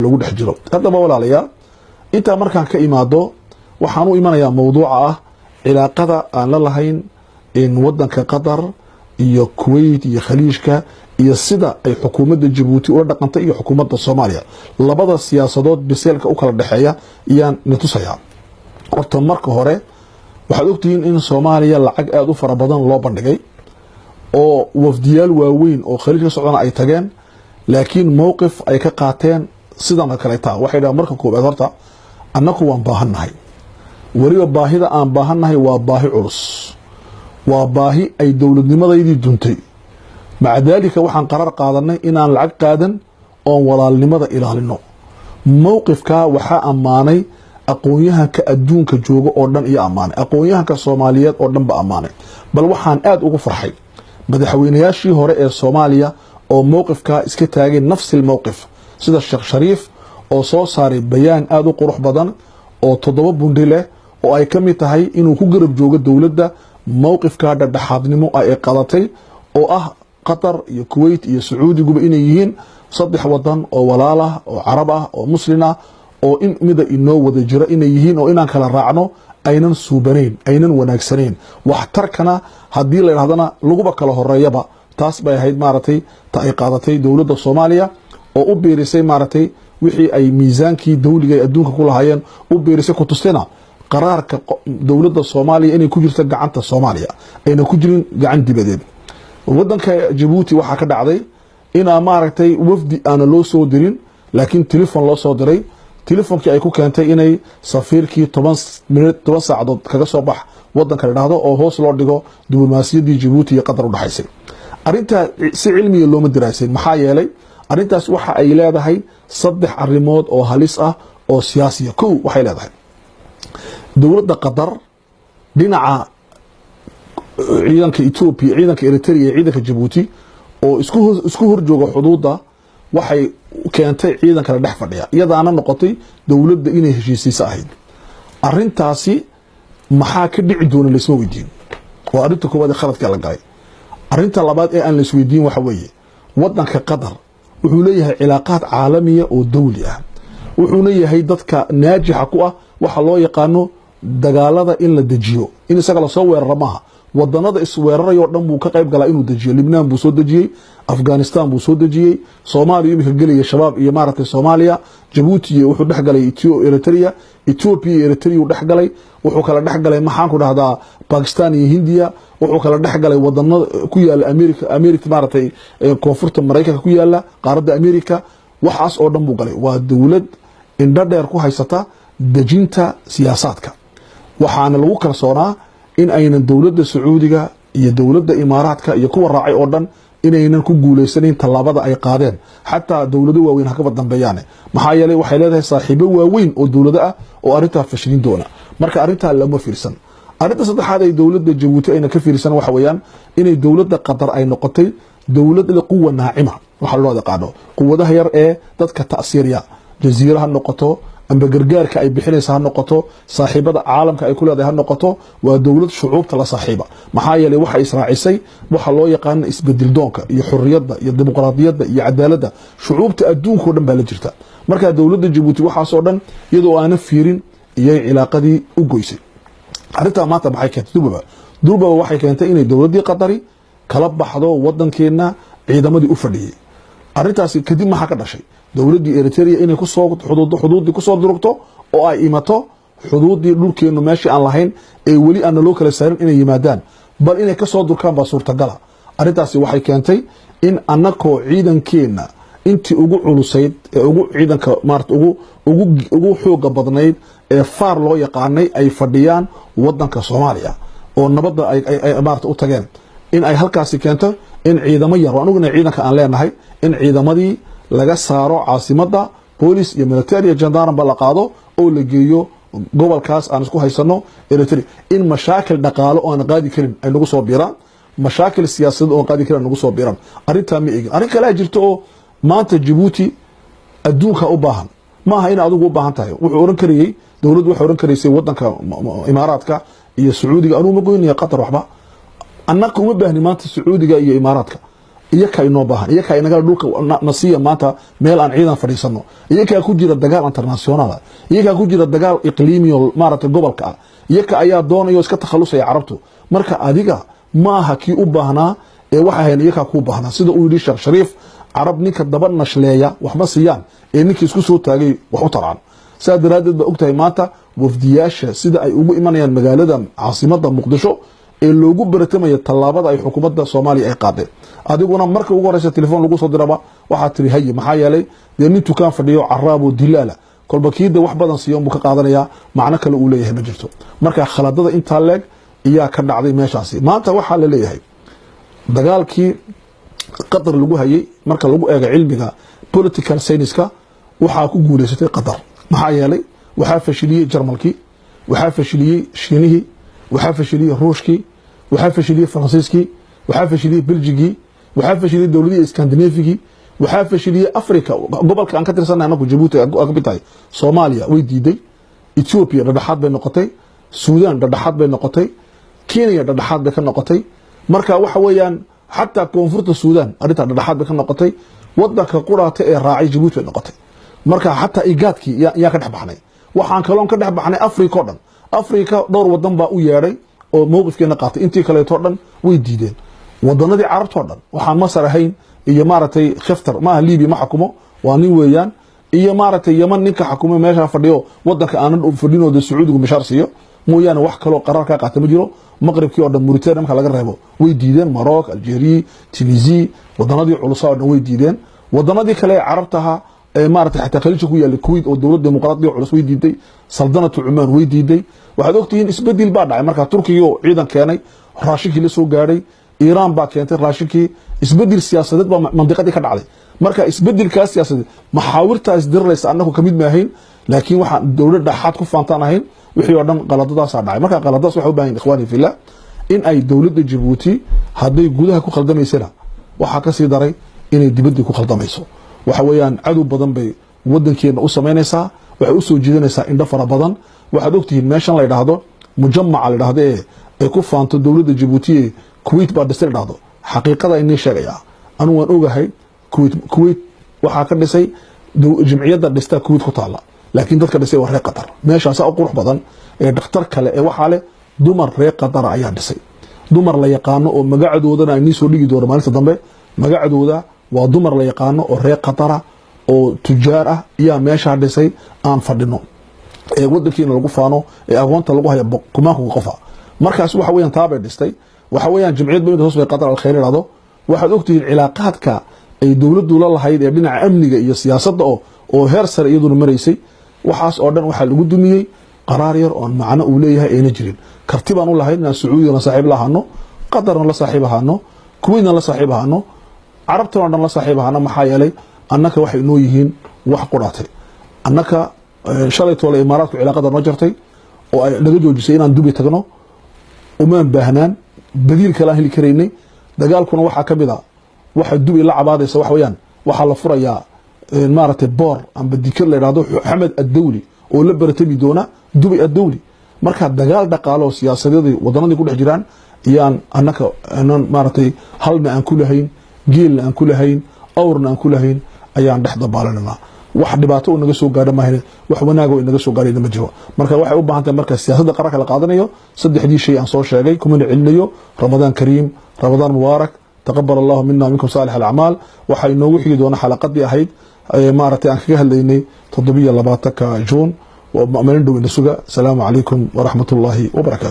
lagu dhex jiro. Haddaba walaalayaal inta markaan ka imaado waxaan u imanayaa mowduuca ah cilaaqada aan la lahayn in wadanka Qatar iyo Kuwait iyo Khaliijka iyo sida ay xukuumadda Djibouti ula dhaqantay iyo xukuumadda Soomaaliya labada siyaasadood biseelka u kala dhaxeeya iyaan nitusaya. Horta marka hore waxaad ogtihiin in Soomaaliya lacag aad u fara badan loo bandhigay oo wafdiyaal waaweyn oo Khaliij ka socdana ay tageen laakiin mowqif ay ka qaateen sidan kale taa waxay dhahaan marka koobaad horta annagu waan baahannahay waliba baahida aan baahannahay waa baahi culus waa baahi ay dowladnimadeedii duntay maca dalika waxaan qarar qaadanay inaan lacag qaadan oon walaalnimada ilaalino mowqifka waxaa ammaanay aqoonyahanka adduunka jooga oo dhan iyo ammaanay aqoonyahanka Soomaaliyeed oo dhan ba ammaanay bal waxaan aad ugu farxay madaxweynayaashii hore ee Soomaaliya oo mowqifka iska taagay nafsil mowqif sida Sheekh Shariif oo soo saaray bayaan aad u qurux badan oo 7 bundi leh oo ay kamid tahay inuu ku garab joogo dawladda mowqifka dhexdhexaadnimo ay qadatay oo ah Qatar iyo Kuwait iyo Sacuudiguba inay yihiin saddex wadan oo walaal ah oo Carab ah oo Muslim ah oo in mida inoo wada jira inay yihiin oo inaan kala raacno aynan suubanayn aynan wanaagsaneyn wax tarkana hadii la yiraahdana laguba kala horeeyaba taas bay ahayd maartay ta ay qaadatay dawladda Soomaaliya oo u beerisay maartay wixii ay miisaankii dawliga ee adduunka ku lahaayeen u beerisay ku tustina qaraarka dawladda Soomaaliya inay ku jirto gacanta Soomaaliya ayna ku jirin gacan dibadeed wadanka Djibouti waxa ka dhacday ina maartay wafdi aan loo soo dirin laakiin telefoon loo soo diray telefoonki ay ku keentay inay safiirkii 10 saacadood kaga soo bax wadanka la dhahdo oo hoos loo dhigo diblomaasiyadii Djibouti iyo Qatar u dhaxaysay arinta si cilmiga loo madraasay maxaa yeelay arintaas waxa ay leedahay saddex arimood oo halis ah oo siyaasiya koow waxay leedahay dawladda Qatar dhinaca ciidanka Ethiopia ciidanka Eritrea ciidanka Djibouti oo isku horjooga xuduuda waxay keentay ciidanka la dhex fadhiya iyadaana noqotay dawladda inay heshiisiisa ahayd arintaasi maxaa ka dhici doona la soo weydiin waa arinta koowaad ee khaladka la galay arinta labaad ee aan la soo weydiin waxa weeye wadanka Qatar wuxuu leeyahay cilaaqaad caalamiya oo dawli ah wuxuu leeyahay dadka naajixa ku ah waxa loo yaqaano dagaalada in la dajiyo in isaga la soo weeraro maaha wadanada isweerarayo dhan buu ka qayb galay inuu dajiyo Lebanon buu soo dajiyay Afghanistan buu soo dajiyay Soomaaliya imika galay shabaab iyo maartay Soomaaliya Djibouti wuxuu dhex galay Eritrea Ethiopia Eritrea uu dhex galay wuxuu kala dhex galay maxaan ku dhahdaa Pakistan iyo Hindiya wuxuu kala dhex galay wadanada ku yaala America maartay koonfurta Mareykanka ku yaala qaaradda America waxaas oo dhan buu galay waa dawlad indha dheer ku haysata dajinta siyaasadka waxaana lagu kalsoonaa in aynan dawladda Sacuudiga iyo dawladda Imaaraadka iyo kuwa raacay oo dhan inaynan ku guuleysanin talaabada ay qaadeen hatta dawlado waaweyn ha ka dambeeyaan maxaa yeelay waxay leedahay saaxiibo waaweyn oo dawlado ah oo arinta fashilin doona marka arinta lama fiirsan arinta saddexaad ay dawladda Djibouti ayna ka fiirsan waxa weeyaan inay dawladda Qatar ay noqotay dawlad leh quwwa naacima waxa loo yaqaano quwadaha yar ee dadka taasiiriya jasiiraha noqoto amba gargaarka ay bixinaysa ha noqoto saaxiibada caalamka ay ku leedahay ha noqoto waa dawlad shucuubta la saaxiiba maxaa yeelay waxa israacisay waxa loo yaqaan isbedel doonka iyo xurriyadda iyo dimuqraadiyadda iyo cadaaladda shucuubta adduunka oo dhan baa la jirta marka dawladda Djibouti waxa soo dhan iyadoo aan fiirin iyo cilaaqadii u goysay arinta maanta maxay keentay durbaba waxay keentay inay dawladdii Qatari kala baxdo wadankeena ciidamadii u fadhiyay arintaasi kadib maxaa ka dhashay dawladdii Eritrea inay ku soo xuduudii ku soo durugto oo ay imato xuduudii dhulkeenu meeshii aan lahayn ee wali aan loo kala saarin inay yimaadaan bal inay ka soo durkaan ba suurtagal arintaasi waxay keentay in annakoo ciidankeena intii ugu culusayd ee ugu ciidanka maarta ugu xooga badnayd ee faar loo yaqaanay ay fadhiyaan wadanka Soomaaliya oo nabadda ay maarta u tageen in ay halkaasi keento in ciidamo yar oo anuguna ciidanka aan leenahay in ciidamadii laga saaro caasimada police iyo military iyo gendarme la qaado oo la geeyo gobolkaas aan isku haysano Eritrea in mashaakil dhaqaale oo aan qaadi karin ay nagu soo biiraan mashaakil siyaasadeed oo aan qaadi karin nagu soo biiraan arinta ma eegin arin kale jirto oo maanta Djibouti adduunka u baahan maaha in adigu u baahan tahay wuxuu oran kariyay dawladdu waxay oran karaysay wadanka Imaaraadka iyo Sacuudiga anuu ma goynaya Qatar waxba annaka uma baahni maanta Sacuudiga iyo Imaaraadka iyaka inoo baahan iyaka inaga dhulka nasiya maanta meel aan ciidan fadhiisano iyaka ku jira dagaal international iyaka ku jira dagaal iqliimi oo maarata gobolka ah iyaka ayaa doonayo iska takhalusaya carabtu marka adiga maaha kii u baahnaa ee waxa hayn iyaka ku baahnaa sida uu yiri Sheekh Shariif carab ninka daba nashleeya waxba siiyaan ee ninkii isku soo taagay wax u taraan saadaraadid ba ogtahay maanta wafdiyaasha sida ay ugu imanayaan magaalada caasimadda Muqdisho ee loogu baratamayo talaabada ay xukuumadda Soomaaliya ay qaadeen adiguna marka ugu horeysa telefoon lagu soo diraba waxa tiri hay maxaa yeelay nin tukaan fadhiyo caraabo dilaala kolba kiida wax badan siiyo uu ka qaadanaya macna kale uu leeyahay ma jirto marka khaladada inta leeg ayaa ka dhacday meeshaasi maanta waxa la leeyahay dagaalkii qatar lagu hayay marka lagu eego cilmiga political science-ka waxa ku guuleysatay qatar maxaa yeelay waxa fashiliyay Jarmalkii waxa fashiliyay Shiinihii waxa fashiliyay Ruushkii waxa fashiliyay Faransiiskii waxa fashiliyay Belgiigii waxa fashiliyay dawladii Scandinavian waxa fashiliyay Afrika gobolka aan ka tirsanay anagu Djibouti ka bitay Soomaaliya way diiday Ethiopia dhadhaxad bay noqotay Suudaan dhadhaxad bay noqotay Kenya dhadhaxad bay ka noqotay marka waxa weeyaan حتى كونفورت السودان أريتها dhadhaxad bay ka noqotay wadanka quraata ee raacay Djibouti bay noqotay marka حتى igaadkii yaa ka dhaxbaxnay waxaan kaloon ka dhaxbaxnay Afrika oo dhan Afrika dhowr wadan baa u yeeray oo mowqifkeena qaatay intii kale oo dhan way diideen wadanadii carabta oo dhan waxaan Masar ahayn iyo maaratay Khaftar ma Liibi ma xukumo waa nin weeyaan iyo maaratay Yemen ninka xukumo meesha fadhiyo wadanka aanan u fadhino oo Sacuudigu mishaar siiyo mooyaan wax kale oo qarar ka qaatay ma jiro maqribkii oo dhan Mauritania marka laga reebo way diideen Maroc Algeria Tunisia wadanadii culus oo dhan way diideen wadanadii kale ee carabtaha ee maaratay xataa khaliijka ku yaal Kuwait oo dawladda dimuqraadiga culus way diiday saldanatu Oman way diiday waxaad ogtihiin isbedel baa dhacay marka Turkiga oo ciidan keenay raashinkii la soo gaaray Iran baa keentay raashinkii isbedel siyaasadeed baa mandiqadii ka dhacday marka isbedelkaas siyaasadeed maxaawirta isdiraysa annagu kamid ma ahayn laakiin waxa dawladda dhaxad ku faantaan ahayn wixii oo dhan qaladadaas dhacay marka qaladaas waxa u baahan ikhwaani fillah in ay dawladda Djibouti haday gudaha ku khaldamaysana waxa ka sii daray inay dibadda ku khaldamayso waxa weeyaan cadow badan bay wadankeena u sameynaysaa waxay u soo jiidanaysaa indho fara badan waxaad ogtihiin meeshan la yiraahdo mujammaca la yiraahdo ee ku faanto dawladda Djibouti Kuwait baa dhisay dhacdo xaqiiqada inay sheegaya anu waan ogahay Kuwait waxa ka dhisay jamciyadda dhista Kuwait ku taala laakiin dadka dhisay waa reer Qatar meeshaas oo qurux badan ee dhakhtar kale ee waxa leh dumar reer Qatar ayaa dhisay dumar la yaqaano oo magacadoodana ay soo dhigi doona maalinta dambe magacadooda waa dumar la yaqaano oo reer Qatar oo tujaar ah ayaa meesha dhisay aan fadhino ee wadankeena lagu faano ee aqoonta lagu hayo kumaanku qofa markaas waxa weeyaan taabay dhistay waxa weeyaan jamciyad bay hoos bay Qatar al-khayr raado waxaad ogtihiin cilaaqaadka ay dawladdu la lahayd ee dhinaca amniga iyo siyaasadda oo heer sare iyaduna mareysay waxaas oo dhan waxa lagu dumiyay qaraar yar oo macna uu leeyahay ayna jirin karti baan u lahayn Sacuudiga saaxiib lahaano Qatarna la saaxiib ahaano Kuwaytna la saaxiib ahaano Carabtana dhan la saaxiib ahaano maxaa yeelay annaka waxay inoo yihiin wax quraatay annaka shalay toole Imaaraadku cilaaqada noo jartay oo ay laga joojisay inaan Dubai tagno uma baahnaan badiil kala heli kareynay dagaalkuna waxa kamid ah waxa Dubai la cabaadaysa wax weeyaan waxa la furayaa maaratay boor amba dikir la yiraahdo Ahmed ad-Dawli oo la baratami doona Dubai ad-Dawli marka dagaal dhaqaale oo siyaasadeed wadanadii ku dhex jiraan iyaan annaka maaratay halna aan ku lahayn geelna aan ku lahayn awrna aan ku lahayn ayaan dhex dabaalanaa wax dhibaato oo naga soo gaadhay ma helin wax wanaag oo naga soo gaadhay ma jiro marka waxay u baahan tahay marka siyaasadda qaranka la qaadanayo saddexdii shay aan soo sheegay kuma cilinayo Ramadaan Kariim Ramadaan Mubaarak تقبل الله منا ومنكم صالح الأعمال وحي نوحي دون حلقات دي أحيد مارتي أنك هليني تضبية لباتك جون ومؤمنين دون السجا. السلام عليكم ورحمة الله وبركاته.